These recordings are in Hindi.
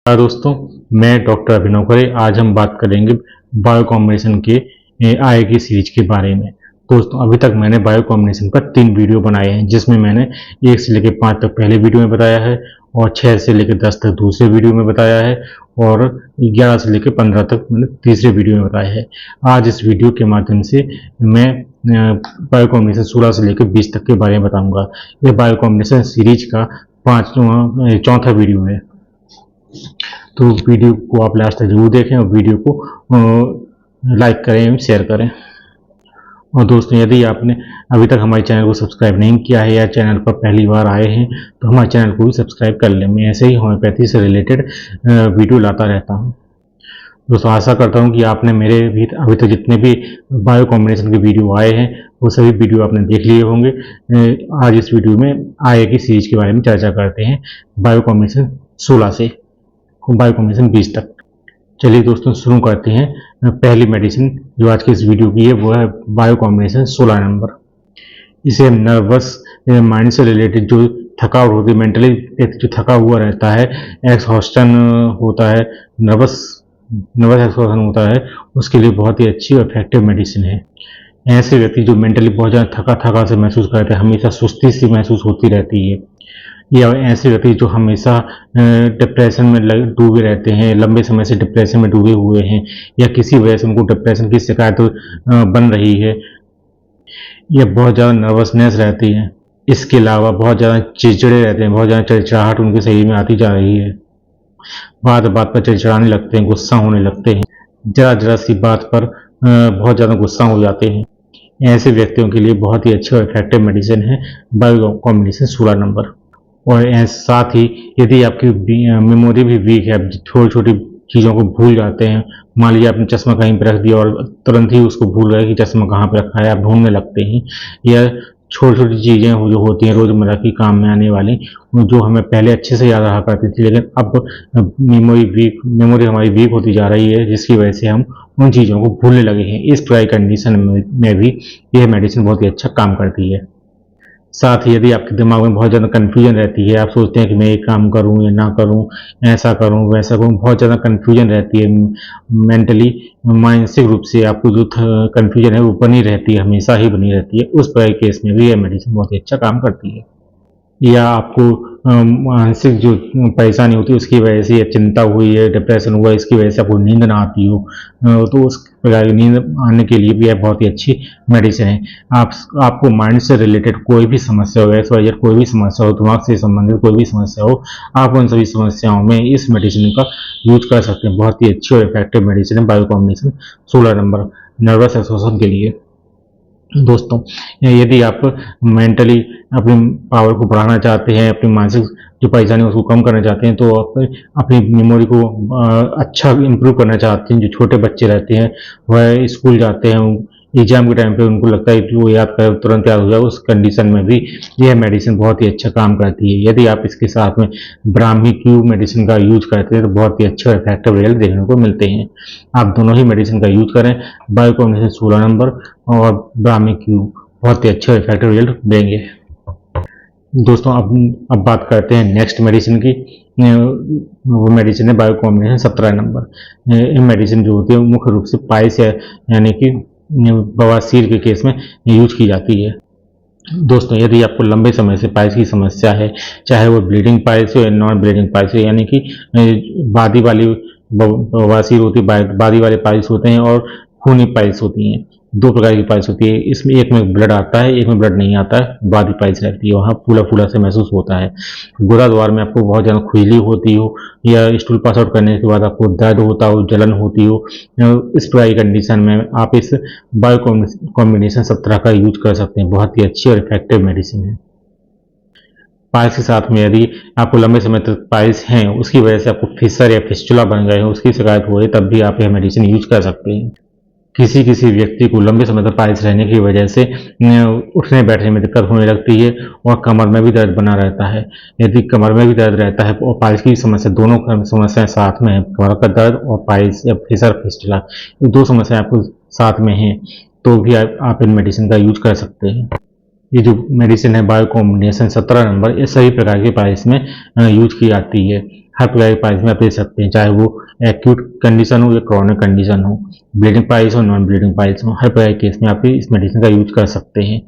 नमस्कार दोस्तों, मैं डॉक्टर अभिनव खरे। आज हम बात करेंगे बायो कॉम्बिनेशन के आय की सीरीज के बारे में। दोस्तों, अभी तक मैंने बायो कॉम्बिनेशन पर 3 वीडियो बनाए हैं, जिसमें मैंने 1 से लेकर 5 तक पहले वीडियो में बताया है और 6 से लेकर 10 तक दूसरे वीडियो में बताया है और 11 से लेकर 15 तक मैंने तीसरे वीडियो में बताया है। आज इस वीडियो के माध्यम से मैं बायो कॉम्बिनेशन 16 से लेकर 20 तक के बारे में बताऊंगा। यह बायो कॉम्बिनेशन सीरीज का चौथा वीडियो है, तो वीडियो को आप लास्ट तक जरूर देखें और वीडियो को लाइक करें एवं शेयर करें। और दोस्तों, यदि आपने अभी तक हमारे चैनल को सब्सक्राइब नहीं किया है या चैनल पर पहली बार आए हैं तो हमारे चैनल को भी सब्सक्राइब कर लें। मैं ऐसे ही होम्योपैथी से रिलेटेड वीडियो लाता रहता हूं। दोस्तों, आशा करता हूं कि आपने मेरे भी अभी तक जितने भी बायो कॉम्बिनेशन के वीडियो आए हैं वो सभी वीडियो आपने देख लिए होंगे। आज इस वीडियो में आय की सीरीज के बारे में चर्चा करते हैं, बायो कॉम्बिनेशन 16 से बायो कॉम्बिनेशन 20 तक। चलिए दोस्तों, शुरू करते हैं। पहली मेडिसिन जो आज की इस वीडियो की है वो है बायो कॉम्बिनेशन 16 नंबर। इसे नर्वस माइंड से रिलेटेड जो थकावट होती है, मेंटली जो थका हुआ रहता है, एक्सहॉस्टन होता है, नर्वस एक्सहॉस्टन होता है, उसके लिए बहुत ही अच्छी और इफेक्टिव मेडिसिन है। ऐसे व्यक्ति जो मेंटली बहुत ज़्यादा थका से महसूस करते हैं, हमेशा सुस्ती सी महसूस होती रहती है, या ऐसे व्यक्ति जो हमेशा डिप्रेशन में डूबे रहते हैं, लंबे समय से डिप्रेशन में डूबे हुए हैं, या किसी वजह से उनको डिप्रेशन की शिकायत बन रही है, या बहुत ज़्यादा नर्वसनेस रहती है, इसके अलावा बहुत ज़्यादा चिड़चिड़े रहते हैं, बहुत ज़्यादा चिड़चिड़ाहट उनके शरीर में आती जा रही है, बात बात पर चिड़चिड़ाने लगते हैं, गुस्सा होने लगते हैं, जरा सी बात पर बहुत ज़्यादा गुस्सा हो जाते हैं। ऐसे व्यक्तियों के लिए बहुत ही अच्छी और इफेक्टिव मेडिसिन है बायो कॉम्बिनेशन 16 नंबर। और साथ ही यदि आपकी मेमोरी भी वीक है, आप छोटी छोटी चीज़ों को भूल जाते हैं, मान लीजिए आपने चश्मा कहीं पर रख दिया और तुरंत ही उसको भूल गए कि चश्मा कहाँ पर रखा है, आप ढूंढने लगते हैं, या छोटी छोटी चीज़ें जो होती हैं रोज़मर्रा की काम में आने वाली, जो हमें पहले अच्छे से याद रहा करती थी, लेकिन अब मेमोरी हमारी वीक होती जा रही है, जिसकी वजह से हम उन चीज़ों को भूलने लगे हैं। इस प्रकार की कंडीशन में भी यह मेडिसिन बहुत ही अच्छा काम करती है। साथ ही यदि आपके दिमाग में बहुत ज़्यादा कन्फ्यूजन रहती है, आप सोचते हैं कि मैं ये काम करूं या ना करूं, ऐसा करूं वैसा करूं, बहुत ज़्यादा कन्फ्यूजन रहती है मेंटली, मानसिक रूप से आपको जो कन्फ्यूजन है वो बनी रहती है, हमेशा ही बनी रहती है, उस प्रकार केस में भी यह मेडिसिन बहुत ही अच्छा काम करती है। या आपको मानसिक जो परेशानी होती है उसकी वजह से, या चिंता हुई है, डिप्रेशन हुआ, इसकी वजह से आपको नींद ना आती हो, तो उस प्रकार की नींद आने के लिए भी यह बहुत ही अच्छी मेडिसिन है। आपको माइंड से रिलेटेड कोई भी समस्या हो, एक्स कोई भी समस्या हो, दिमाग से संबंधित कोई भी समस्या हो, आप उन सभी समस्याओं में इस मेडिसिन का यूज कर सकते हैं। बहुत ही अच्छी और इफेक्टिव मेडिसिन है बायो कॉम्बिनेशन 16 नंबर नर्वस एक्सहॉस्टन के लिए। दोस्तों, यदि आप मेंटली अपनी पावर को बढ़ाना चाहते हैं, अपनी मानसिक जो परेशानी है उसको कम करना चाहते हैं, तो आप अपनी मेमोरी को अच्छा इम्प्रूव करना चाहते हैं, जो छोटे बच्चे रहते हैं वह स्कूल जाते हैं, एग्जाम के टाइम पे उनको लगता है कि वो याद करे तुरंत याद हो जाए, उस कंडीशन में भी यह मेडिसिन बहुत ही अच्छा काम करती है। यदि आप इसके साथ में ब्राह्मी क्यू मेडिसिन का यूज करते हैं तो बहुत ही अच्छे और इफेक्टिव रिजल्ट देखने को मिलते हैं। आप दोनों ही मेडिसिन का यूज करें, बायो कॉम्बिनेशन 16 नंबर और ब्राह्मी क्यू, बहुत ही अच्छे और इफेक्टिव रिजल्ट देंगे। दोस्तों, अब बात करते हैं नेक्स्ट मेडिसिन की। वो मेडिसिन है बायो कॉम्बिनेशन 17 नंबर। ये मेडिसिन जो होती है मुख्य रूप से पाइल्स यानी कि बवासीर के केस में यूज की जाती है। दोस्तों, यदि आपको लंबे समय से पाइल्स की समस्या है, चाहे वो ब्लीडिंग पाइल्स हो या नॉन ब्लीडिंग पाइल्स हो, यानी कि बादी वाली बवासीर होती है, बादी वाले पाइल्स होते हैं और खूनी पाइल्स होती हैं। 2 प्रकार की पाइल्स होती है, इसमें एक में ब्लड आता है, एक में ब्लड नहीं आता है, बादी पाइल्स रहती है, वहाँ फूला फूला से महसूस होता है। गुदा द्वार में आपको बहुत ज़्यादा खुजली होती हो, या स्टूल पास आउट करने के बाद आपको दर्द होता हो, जलन होती हो, इस प्रकार की कंडीशन में आप इस बायो कॉम्बिनेशन 17 का यूज कर सकते हैं। बहुत ही अच्छी और इफेक्टिव मेडिसिन है। पाइल्स के साथ में यदि आपको लंबे समय तक पाइल्स हैं, उसकी वजह से आपको फिशर या फिस्टुला बन गए हो, उसकी शिकायत हो रही, तब भी आप यह मेडिसिन यूज कर सकते हैं। किसी व्यक्ति को लंबे समय तक पाइल्स रहने की वजह से उठने बैठने में दिक्कत होने लगती है और कमर में भी दर्द बना रहता है। यदि कमर में भी दर्द रहता है और पाइल्स की समस्या, दोनों समस्याएं साथ में है, कमर का दर्द और पाइल्स या फिशर फिस्टुला, ये 2 समस्याएं आपको साथ में हैं, तो भी आप इन मेडिसिन का यूज कर सकते हैं। ये जो मेडिसिन है बायो कॉम्बिनेशन 17 नंबर, ये सभी प्रकार के पाइल्स में यूज की जाती है। हर प्रकार के पाइल्स में आप दे सकते हैं, चाहे वो एक्यूट कंडीशन हो या क्रॉनिक कंडीशन हो, ब्लीडिंग पाइल्स हो, नॉन ब्लीडिंग पाइल्स हो, हर प्रकार के केस में आप इस मेडिसिन का यूज कर सकते हैं।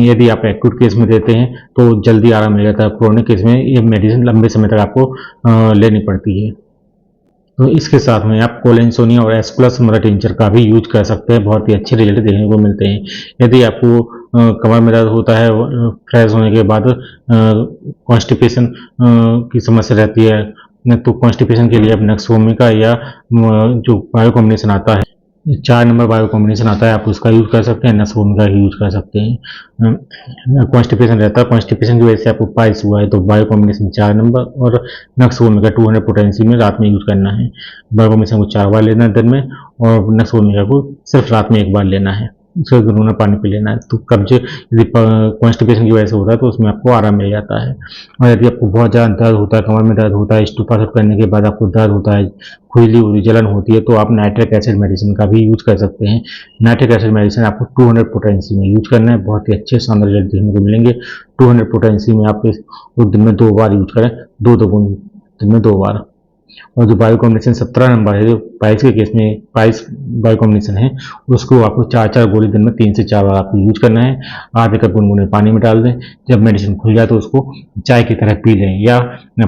यदि आप एक्यूट केस में देते हैं तो जल्दी आराम मिल जाता है, क्रॉनिक केस में ये मेडिसिन लंबे समय तक आपको लेनी पड़ती है। तो इसके साथ में आप कोलिनसोनिया और एस प्लस मदर टिंचर का भी यूज कर सकते हैं, बहुत ही अच्छे रिजल्ट देखने को मिलते हैं। यदि आपको कमर में दर्द होता है फ्रेश होने के बाद, कॉन्स्टिपेशन की समस्या रहती है, तो कॉन्स्टिपेशन के लिए आप नक्सोमिका या जो बायो कॉम्बिनेशन आता है, 4 नंबर बायो कॉम्बिनेशन आता है, आप उसका यूज कर सकते हैं, नक्सोमिका का यूज कर सकते हैं। कॉन्स्टिपेशन रहता है, कॉन्स्टिपेशन की वजह से आपको पाइल्स हुआ है तो बायो कॉम्बिनेशन 4 नंबर और नक्सोमिका 200 पोटेंसी में रात में यूज करना है। बायो कॉम्बिनेशन को 4 बार लेना है दिन में और नक्सोमिका को सिर्फ रात में 1 बार लेना है, उसे गुनगुना पानी पी लेना है। तो कब्ज यदि कॉन्स्टिपेशन की वजह से होता है तो उसमें आपको आराम मिल जाता है। और यदि आपको बहुत ज़्यादा दर्द होता है, कमर में दर्द होता है, स्टूपासेट करने के बाद आपको दर्द होता है, खुजली होती है, जलन होती है, तो आप नाइट्रिक एसिड मेडिसिन का भी यूज कर सकते हैं। नाइट्रिक एसिड मेडिसिन आपको 200 पोटेंसी में यूज करना है, बहुत ही अच्छे शानदार रिजल्ट देखने को मिलेंगे। 200 पोटेंसी में आप इसको दिन में 2 बार यूज करें, 2 बूंद दिन में 2 बार। और जो बायो कॉम्बिनेशन 17 नंबर है, जो पाइल्स के केस में पाइल्स बायो कॉम्बिनेशन है, उसको आपको 4-4 गोली दिन में 3 से 4 बार आपको यूज करना है। आधे कप गुनगुने पानी में डाल दें, जब मेडिसिन खुल जाए तो उसको चाय की तरह पी लें, या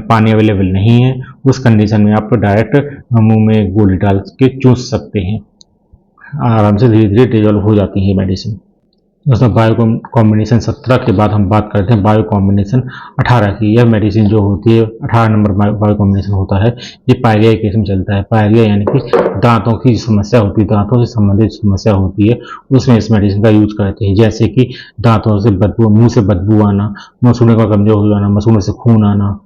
पानी अवेलेबल नहीं है उस कंडीशन में आप डायरेक्ट मुंह में गोली डाल के चूस सकते हैं, आराम से धीरे धीरे डिजॉल्व हो जाती है मेडिसिन। दोस्तों बायो कॉम्बिनेशन 17 के बाद हम बात करते हैं बायो कॉम्बिनेशन 18 की। यह मेडिसिन जो होती है 18 नंबर बायो कॉम्बिनेशन होता है, ये पायरिया केस में चलता है। पायरिया यानी कि दांतों की समस्या होती है, दांतों से संबंधित समस्या होती है, उसमें इस मेडिसिन का यूज करते हैं। जैसे कि दांतों से बदबू, मुंह से बदबू आना, मसूड़ों का कमजोर हो जाना, मसूड़ों से खून आना,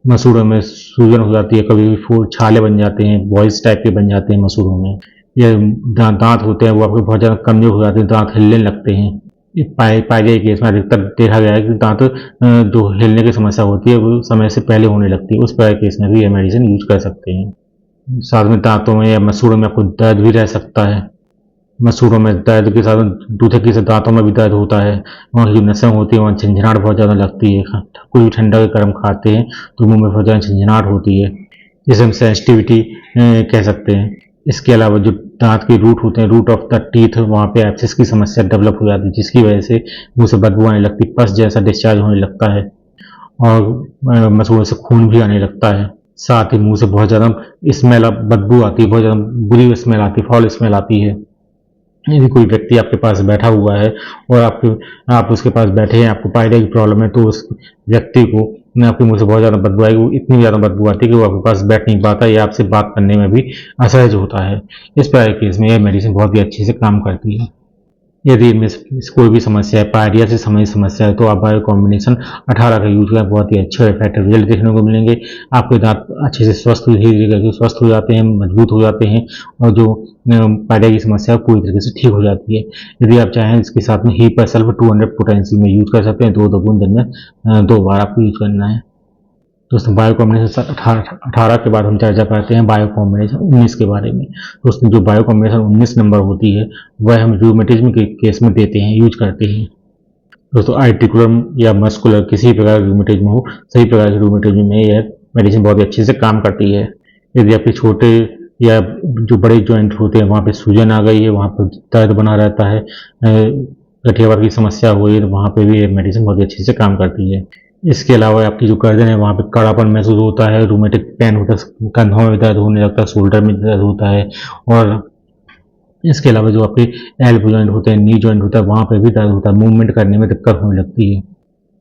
मसूड़ों में सूजन हो जाती है, कभी भी छाले बन जाते हैं, बॉयल्स टाइप के बन जाते हैं मसूड़ों में, ये दांत होते हैं वो आपके बहुत ज़्यादा कमजोर हो जाते हैं, दांत हिलने लगते हैं। पायरिया केस में अधिकतर देखा गया है कि दांत जो हिलने की समस्या होती है वो समय से पहले होने लगती है, उस पायरिया केस में भी यह मेडिसिन यूज कर सकते हैं। साथ में दांतों में या मसूड़ों में आपको दर्द भी रह सकता है, मसूड़ों में दर्द के साथ दूसरे से दांतों में भी दर्द होता है, वहाँ की जो नसें होती है वहाँ झंझनाहट बहुत ज़्यादा लगती है, कोई भी ठंडा गर्म खाते हैं तो मुंह में बहुत ज़्यादा झंझनाहट होती है, जिसे हम सेंसिटिविटी कह सकते हैं। इसके अलावा जो दांत के रूट होते हैं, रूट ऑफ द टीथ, वहाँ पे एब्सिस की समस्या डेवलप हो जाती है, जिसकी वजह से मुंह से बदबू आने लगती है, पस जैसा डिस्चार्ज होने लगता है और मसूड़ों से खून भी आने लगता है। साथ ही मुंह से बहुत ज़्यादा स्मेल, बदबू आती है, बहुत ज़्यादा बुरी स्मेल आती है, फाउल स्मेल आती है। यदि कोई व्यक्ति आपके पास बैठा हुआ है और आप उसके पास बैठे हैं, आपको पायरिया की प्रॉब्लम है, तो उस व्यक्ति को आपके मुंह से बहुत ज़्यादा बदबू आएगी, वो इतनी ज़्यादा बदबू आती है कि वो आपके पास बैठ नहीं पाता या आपसे बात करने में भी असहज होता है। इस प्रकार के केस में यह मेडिसिन बहुत ही अच्छे से काम करती है। यदि इनमें कोई भी समस्या है, पायरिया से संबंधित समस्या है, तो आप बायो कॉम्बिनेशन 18 का यूज करें, बहुत ही अच्छे इफेक्टिव रिजल्ट देखने को मिलेंगे। आपके दांत अच्छे से स्वस्थ धीरे धीरे करके स्वस्थ हो जाते हैं, मजबूत हो जाते हैं और जो पायरिया की समस्या है पूरी तरीके से ठीक हो जाती है। यदि आप चाहें इसके साथ में हीपर सल्फ 200 पोटेंसी में यूज कर सकते हैं, 2 बूंद दिन में 2 बार आपको यूज करना है। दोस्तों बायो कॉम्बिनेशन 18 के बाद हम चर्चा करते हैं बायो कॉम्बिनेशन 19 के बारे में। दोस्तों जो बायो कॉम्बिनेशन 19 नंबर होती है वह हम रूमेटिज्म के केस में देते हैं, यूज करते हैं। दोस्तों आर्टिकुलर या मस्कुलर किसी प्रकार का रूमेटिज्म हो, सही प्रकार के रूमेटिज्म में यह मेडिसिन बहुत ही अच्छे से काम करती है। यदि आपके छोटे या जो बड़े जॉइंट होते हैं वहाँ पे सूजन आ गई है, वहाँ पर दर्द बना रहता है, गठियावात की समस्या हुई है, तो वहाँ पे भी ये मेडिसिन बहुत ही अच्छे से काम करती है। इसके अलावा आपकी जो गर्दन है वहाँ पे कड़ापन महसूस होता है, रूमेटिक पेन होता है, कंधों में दर्द होने लगता है, शोल्डर में दर्द होता है, और इसके अलावा जो आपके एल्बो जॉइंट होते हैं, नी जॉइंट होता है, वहाँ पे भी दर्द होता है, मूवमेंट करने में दिक्कत होने लगती है।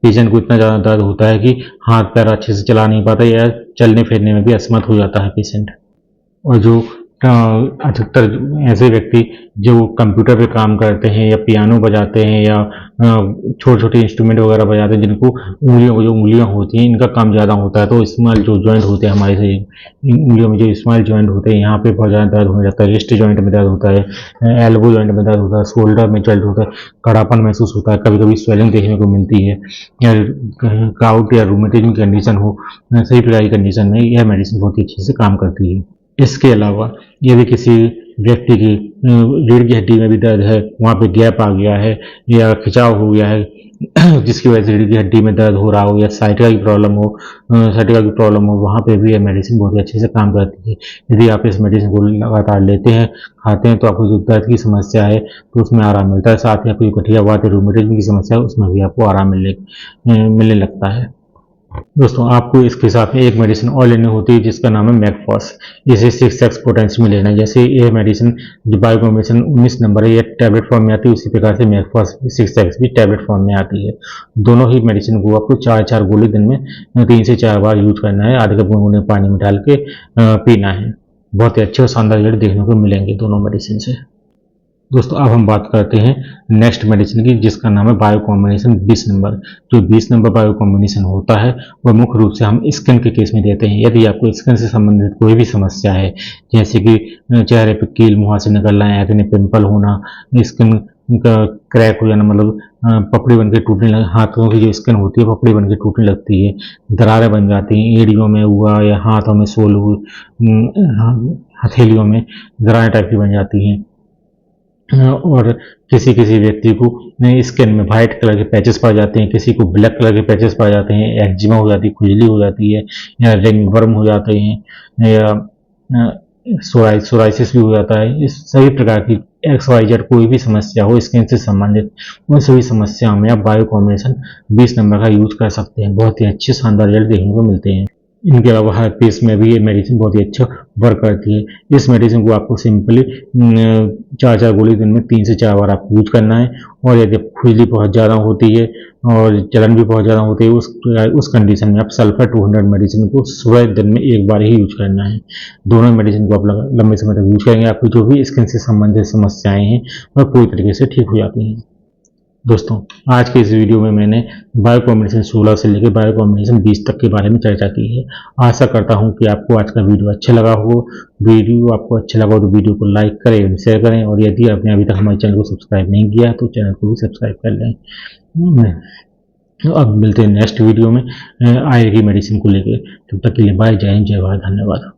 पेशेंट को इतना ज़्यादा दर्द होता है कि हाथ पैर अच्छे से चला नहीं पाता या चलने फिरने में भी असमर्थ हो जाता है पेशेंट। और जो अधिकतर ऐसे व्यक्ति जो कंप्यूटर पे काम करते हैं या पियानो बजाते हैं या छोटे छोटे इंस्ट्रूमेंट वगैरह बजाते हैं, जिनको उंगलियां होती हैं इनका काम ज़्यादा होता है, तो स्मॉल जो जॉइंट होते हैं हमारे से उंगलियों में जो स्मॉल जॉइंट होते हैं यहाँ पे बहुत ज़्यादा दर्द होने लगता है, रिस्ट जॉइंट में दर्द होता है, एल्बो जॉइंट में दर्द होता है, शोल्डर में दर्द होता है, कड़ापन महसूस होता है, कभी कभी स्वेलिंग देखने को मिलती है, या गाउट या रूमेटिज्म की कंडीशन हो, सही प्रकार की कंडीशन में यह मेडिसिन बहुत ही अच्छे से काम करती है। इसके अलावा यदि किसी व्यक्ति की रीढ़ की हड्डी में भी दर्द है, वहाँ पे गैप आ गया है या खिंचाव हो गया है, जिसकी वजह से रीढ़ की हड्डी में दर्द हो रहा हो या साइटिका की प्रॉब्लम हो, वहाँ पे भी ये मेडिसिन बहुत ही अच्छे से काम करती है। यदि आप इस मेडिसिन को लगातार लेते हैं, खाते हैं, तो आपको जो दर्द की समस्या है तो उसमें आराम मिलता है। साथ ही आपको गठिया वात रूमेटिज्म की समस्या है उसमें भी आपको आराम मिलने लगता है। दोस्तों, आपको इसके साथ में एक मेडिसिन और लेनी होती है जिसका नाम है मैकफॉस। इसे 6x पोटेंसी में लेना है। जैसे ये मेडिसिन जो बायोकॉम्बिनेशन 19 नंबर है, ये टैबलेट फॉर्म में आती है, उसी प्रकार से मैकफॉस 6x भी टैबलेट फॉर्म में आती है। दोनों ही मेडिसिन को आपको 4-4 गोली दिन में 3 से 4 बार यूज करना है। आधे कप गुनगुने पानी में डाल के पीना है। बहुत ही अच्छे और शानदार रिजल्ट देखने को मिलेंगे दोनों मेडिसिन से। दोस्तों, अब हम बात करते हैं नेक्स्ट मेडिसिन की, जिसका नाम है बायो कॉम्बिनेशन 20 नंबर। जो 20 नंबर बायो कॉम्बिनेशन होता है वह मुख्य रूप से हम स्किन के केस में देते हैं। यदि आपको स्किन से संबंधित कोई भी समस्या है, जैसे कि चेहरे पर कील मुहासे निकलना, एक्ने, पिंपल होना, स्किन का क्रैक हो जाना, मतलब पपड़ी बन के टूटने लग, हाथों की जो स्किन होती है पपड़ी बन के टूटने लगती है, दरारें बन जाती हैं, एड़ियों में हुआ या हाथों में सोल हुई, हथेलियों में दरारें टाइप की बन जाती हैं, और किसी किसी व्यक्ति को स्किन में वाइट कलर के पैचेस पड़ जाते हैं, किसी को ब्लैक कलर के पैचेस पड़ जाते हैं, एक्जिमा हो जाती है, खुजली हो जाती है, या रिंग वर्म हो जाते हैं, या सोराइसिस भी हो जाता है। इस सभी प्रकार की XYZ कोई भी समस्या हो स्किन से संबंधित, उन सभी समस्याओं में आप बायो कॉम्बिनेशन 20 नंबर का यूज कर सकते हैं। बहुत ही अच्छे शानदार रिजल्ट देखने को मिलते हैं। इनके अलावा हार्ट पीस में भी ये मेडिसिन बहुत ही अच्छा वर्क करती है। इस मेडिसिन को आपको सिंपली 4-4 गोली दिन में 3 से 4 बार आपको यूज करना है। और यदि खुजली बहुत ज़्यादा होती है और जलन भी बहुत ज़्यादा होती है, उस कंडीशन में आप सल्फर 200 मेडिसिन को सुबह दिन में एक बार ही यूज करना है। दोनों मेडिसिन को आप लंबे समय तक यूज करेंगे, आपकी जो भी स्किन से संबंधित समस्याएं हैं वह पूरी तरीके से ठीक हो जाती हैं। दोस्तों, आज के इस वीडियो में मैंने बायो कॉम्बिनेशन 16 से लेकर बायो कॉम्बिनेशन 20 तक के बारे में चर्चा की है। आशा करता हूं कि आपको आज का वीडियो अच्छा लगा हो। वीडियो आपको अच्छा लगा हो तो वीडियो को लाइक करें, शेयर करें, और यदि आपने अभी तक हमारे चैनल को सब्सक्राइब नहीं किया तो चैनल को भी सब्सक्राइब कर लें। अब मिलते हैं नेक्स्ट वीडियो में आयुर्वेदिक मेडिसिन को लेकर। तब तक के लिए बाय, जय हिंद, जय भारत, धन्यवाद।